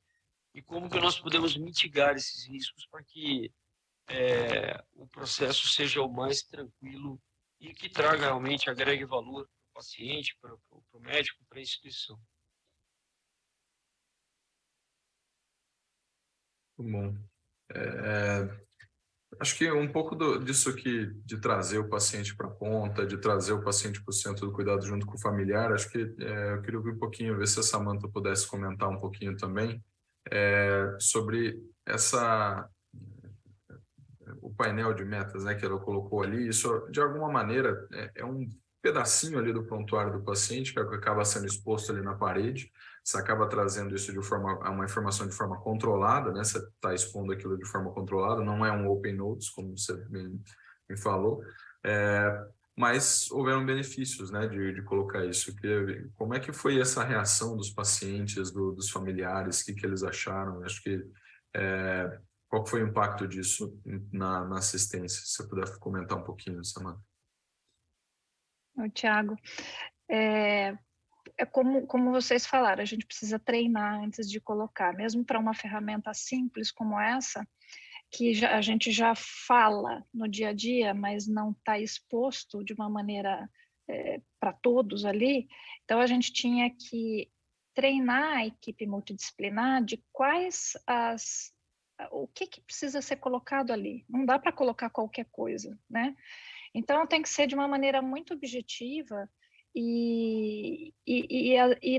e como que nós podemos mitigar esses riscos para que o processo seja o mais tranquilo e que traga realmente, agregue valor para o paciente, para o médico, para a instituição. Muito bom. Acho que um pouco disso aqui, de trazer o paciente para a ponta, de trazer o paciente para o centro do cuidado junto com o familiar, acho que eu queria ouvir um pouquinho, ver se a Samantha pudesse comentar um pouquinho também sobre o painel de metas, né, que ela colocou ali. Isso, de alguma maneira, é um pedacinho ali do prontuário do paciente que acaba sendo exposto ali na parede. Você acaba trazendo isso uma informação de forma controlada, né? Você está expondo aquilo de forma controlada, não é um open notes, como você me falou, mas houveram benefícios, né, de colocar isso. Como é que foi essa reação dos pacientes, dos familiares, o que eles acharam? Acho que qual foi o impacto disso na assistência? Se você puder comentar um pouquinho, Samantha. Tiago, como vocês falaram, a gente precisa treinar antes de colocar, mesmo para uma ferramenta simples como essa, que a gente já fala no dia a dia, mas não está exposto de uma maneira para todos ali. Então, a gente tinha que treinar a equipe multidisciplinar de o que precisa ser colocado ali. Não dá para colocar qualquer coisa, né? Então, tem que ser de uma maneira muito objetiva e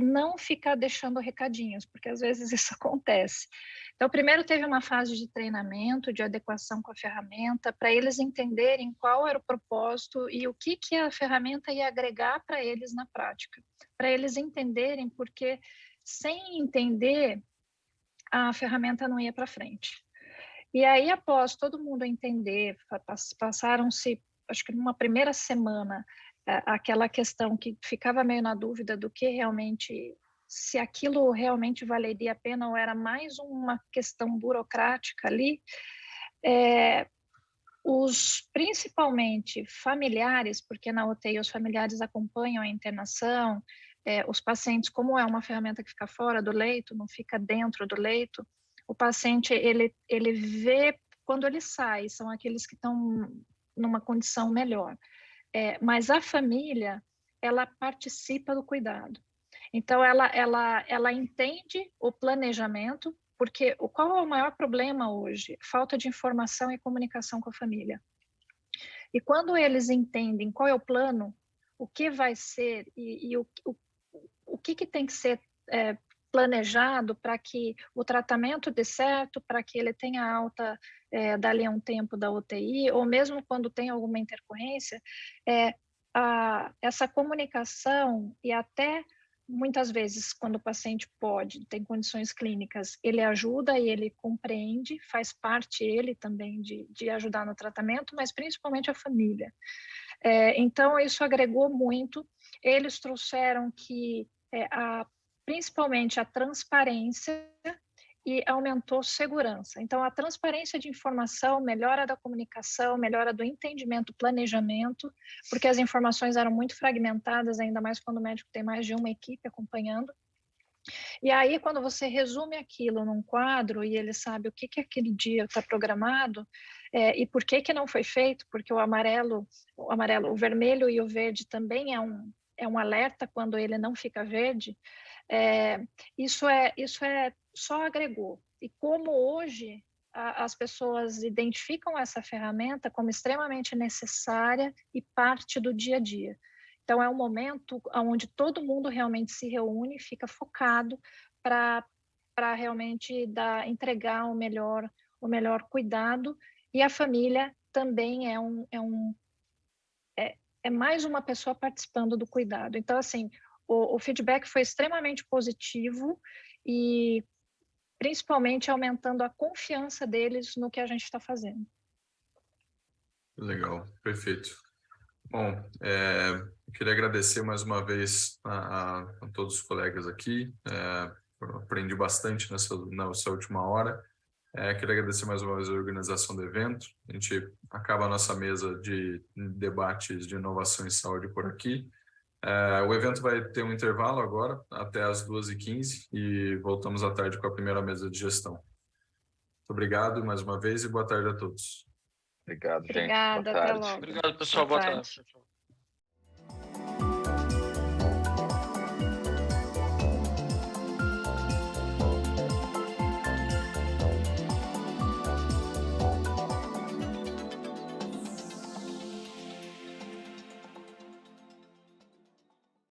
não ficar deixando recadinhos, porque às vezes isso acontece. Então, primeiro teve uma fase de treinamento, de adequação com a ferramenta, para eles entenderem qual era o propósito e o que a ferramenta ia agregar para eles na prática, para eles entenderem, porque sem entender, a ferramenta não ia para frente. E aí, após todo mundo entender, passaram-se, acho que numa primeira semana, aquela questão que ficava meio na dúvida do que realmente, se aquilo realmente valeria a pena ou era mais uma questão burocrática ali, principalmente familiares, porque na UTI os familiares acompanham a internação, os pacientes, como é uma ferramenta que fica fora do leito, não fica dentro do leito, o paciente, ele vê quando ele sai, são aqueles que estão numa condição melhor. Mas a família, ela participa do cuidado. Então, ela entende o planejamento, porque qual é o maior problema hoje? Falta de informação e comunicação com a família. E quando eles entendem qual é o plano, o que vai ser e o que tem que ser planejado para que o tratamento dê certo, para que ele tenha alta dali a um tempo da UTI, ou mesmo quando tem alguma intercorrência, essa comunicação e até muitas vezes, quando o paciente tem condições clínicas, ele ajuda e ele compreende, faz parte ele também de ajudar no tratamento, mas principalmente a família. Então, isso agregou muito. Eles trouxeram que principalmente a transparência e aumentou segurança. Então, a transparência de informação, melhora da comunicação, melhora do entendimento, planejamento, porque as informações eram muito fragmentadas, ainda mais quando o médico tem mais de uma equipe acompanhando. E aí, quando você resume aquilo num quadro e ele sabe o que aquele dia está programado e por que não foi feito, porque o vermelho e o verde também é um alerta quando ele não fica verde, isso só agregou. E como hoje as pessoas identificam essa ferramenta como extremamente necessária e parte do dia a dia. Então, é um momento onde todo mundo realmente se reúne, fica focado para realmente entregar o melhor cuidado, e a família também é mais uma pessoa participando do cuidado. Então, assim, o feedback foi extremamente positivo e principalmente aumentando a confiança deles no que a gente está fazendo. Legal, perfeito. Bom, eu queria agradecer mais uma vez a todos os colegas aqui. Aprendi bastante nessa última hora. Queria agradecer mais uma vez a organização do evento. A gente acaba a nossa mesa de debates de inovação em saúde por aqui. O evento vai ter um intervalo agora, até às 2h15, e voltamos à tarde com a primeira mesa de gestão. Muito obrigado mais uma vez e boa tarde a todos. Obrigado, gente. Obrigada, boa tarde. até logo. Obrigado, pessoal. Boa tarde.